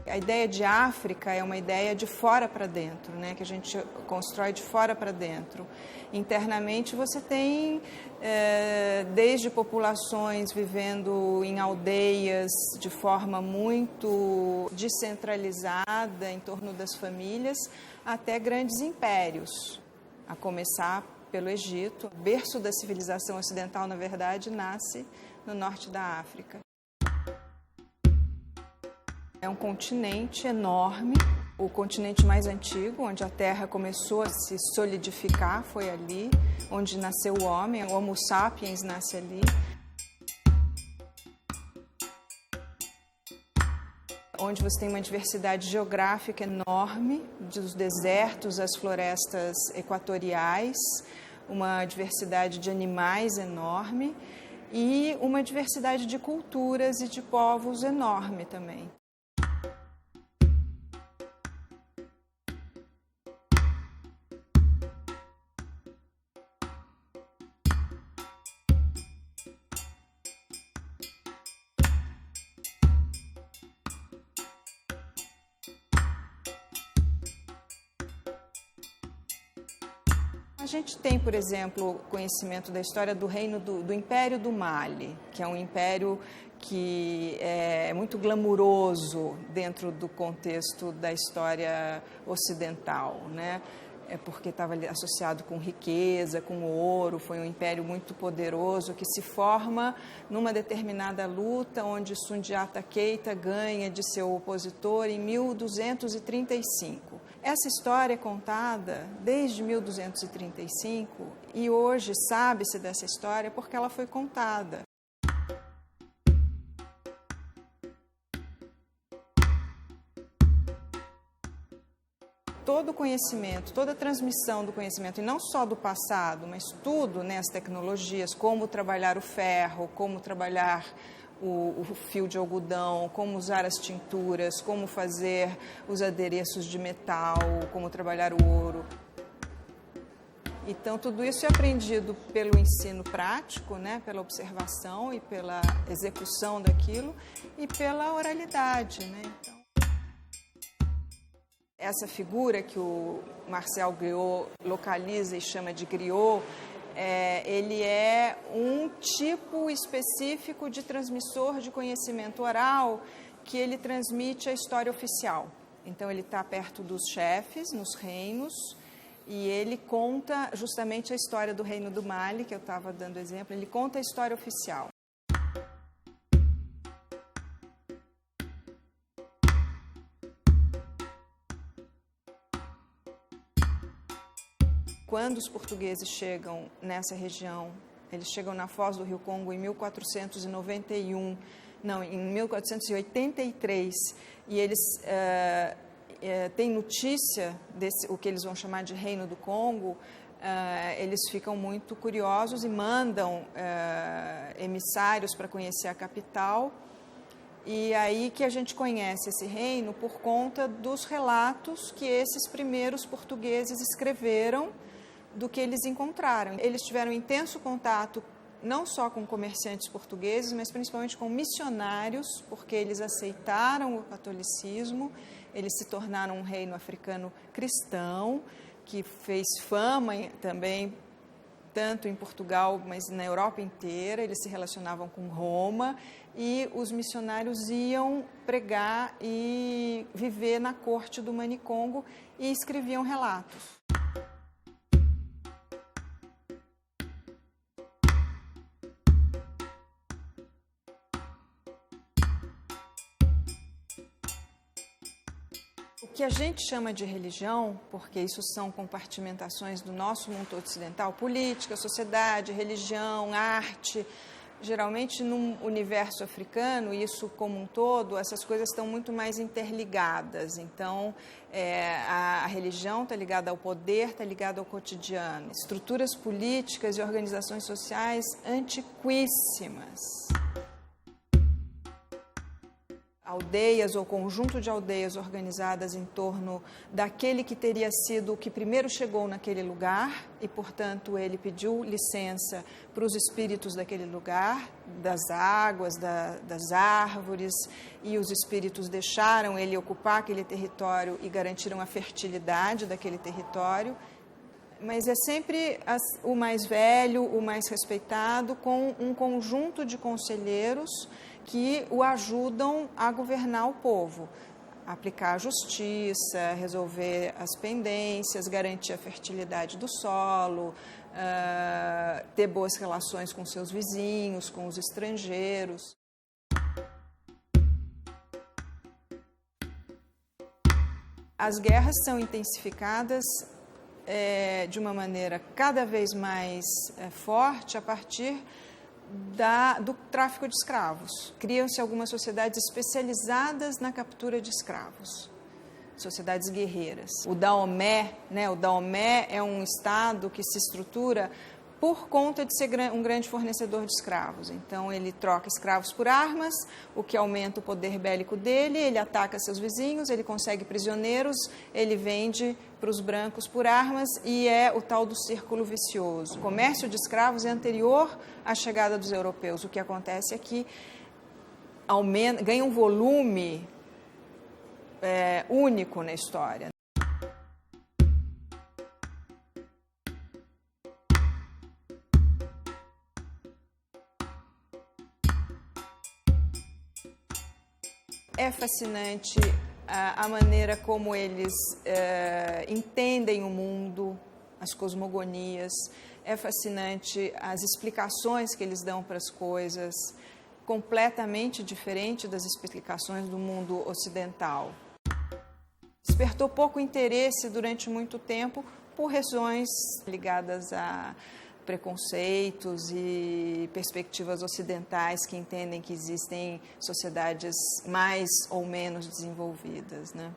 A ideia de África é uma ideia de fora para dentro, né? Que a gente constrói de fora para dentro. Internamente você tem desde populações vivendo em aldeias de forma muito descentralizada em torno das famílias, até grandes impérios, a começar pelo Egito. O berço da civilização ocidental, na verdade, nasce no norte da África. É um continente enorme, o continente mais antigo, onde a Terra começou a se solidificar, foi ali, onde nasceu o homem, o Homo sapiens nasce ali. Onde você tem uma diversidade geográfica enorme, dos desertos às florestas equatoriais, uma diversidade de animais enorme e uma diversidade de culturas e de povos enorme também. A gente tem, por exemplo, conhecimento da história do reino do Império do Mali, que é um império que é muito glamuroso dentro do contexto da história ocidental, né? É porque estava associado com riqueza, com ouro, foi um império muito poderoso que se forma numa determinada luta onde Sundiata Keita ganha de seu opositor em 1235. Essa história é contada desde 1235 e hoje sabe-se dessa história porque ela foi contada. Todo o conhecimento, toda a transmissão do conhecimento, e não só do passado, mas tudo, né, as tecnologias, como trabalhar o ferro, como trabalhar o fio de algodão, como usar as tinturas, como fazer os adereços de metal, como trabalhar o ouro. Então, tudo isso é aprendido pelo ensino prático, né, pela observação e pela execução daquilo, e pela oralidade, né? Então, essa figura que o Marcel Griot localiza e chama de griot, ele é um tipo específico de transmissor de conhecimento oral que ele transmite a história oficial. Então, ele está perto dos chefes, nos reinos, e ele conta justamente a história do reino do Mali, que eu estava dando exemplo, ele conta a história oficial. Quando os portugueses chegam nessa região, eles chegam na Foz do Rio Congo em 1483, e eles têm notícia desse, o que eles vão chamar de Reino do Congo, eles ficam muito curiosos e mandam emissários para conhecer a capital. E aí que a gente conhece esse reino por conta dos relatos que esses primeiros portugueses escreveram do que eles encontraram. Eles tiveram intenso contato não só com comerciantes portugueses, mas principalmente com missionários, porque eles aceitaram o catolicismo, eles se tornaram um reino africano cristão, que fez fama também, tanto em Portugal, mas na Europa inteira. Eles se relacionavam com Roma, e os missionários iam pregar e viver na corte do Manicongo e escreviam relatos. O que a gente chama de religião, porque isso são compartimentações do nosso mundo ocidental, política, sociedade, religião, arte, geralmente num universo africano, isso como um todo, essas coisas estão muito mais interligadas. Então, a religião está ligada ao poder, está ligada ao cotidiano. Estruturas políticas e organizações sociais antiquíssimas. A aldeias ou conjunto de aldeias organizadas em torno daquele que teria sido o que primeiro chegou naquele lugar e, portanto, ele pediu licença para os espíritos daquele lugar, das águas, das árvores, e os espíritos deixaram ele ocupar aquele território e garantiram a fertilidade daquele território. Mas é sempre o mais velho, o mais respeitado, com um conjunto de conselheiros que o ajudam a governar o povo, aplicar a justiça, resolver as pendências, garantir a fertilidade do solo, ter boas relações com seus vizinhos, com os estrangeiros. As guerras são intensificadas de uma maneira cada vez mais forte a partir do tráfico de escravos. Criam-se algumas sociedades especializadas na captura de escravos, sociedades guerreiras. O Daomé é um estado que se estrutura por conta de ser um grande fornecedor de escravos. Então, ele troca escravos por armas, o que aumenta o poder bélico dele, ele ataca seus vizinhos, ele consegue prisioneiros, ele vende para os brancos por armas e é o tal do círculo vicioso. O comércio de escravos é anterior à chegada dos europeus. O que acontece é que ganha um volume único na história. É fascinante a maneira como eles entendem o mundo, as cosmogonias. É fascinante as explicações que eles dão para as coisas, completamente diferente das explicações do mundo ocidental. Despertou pouco interesse durante muito tempo por razões ligadas a preconceitos e perspectivas ocidentais que entendem que existem sociedades mais ou menos desenvolvidas, né?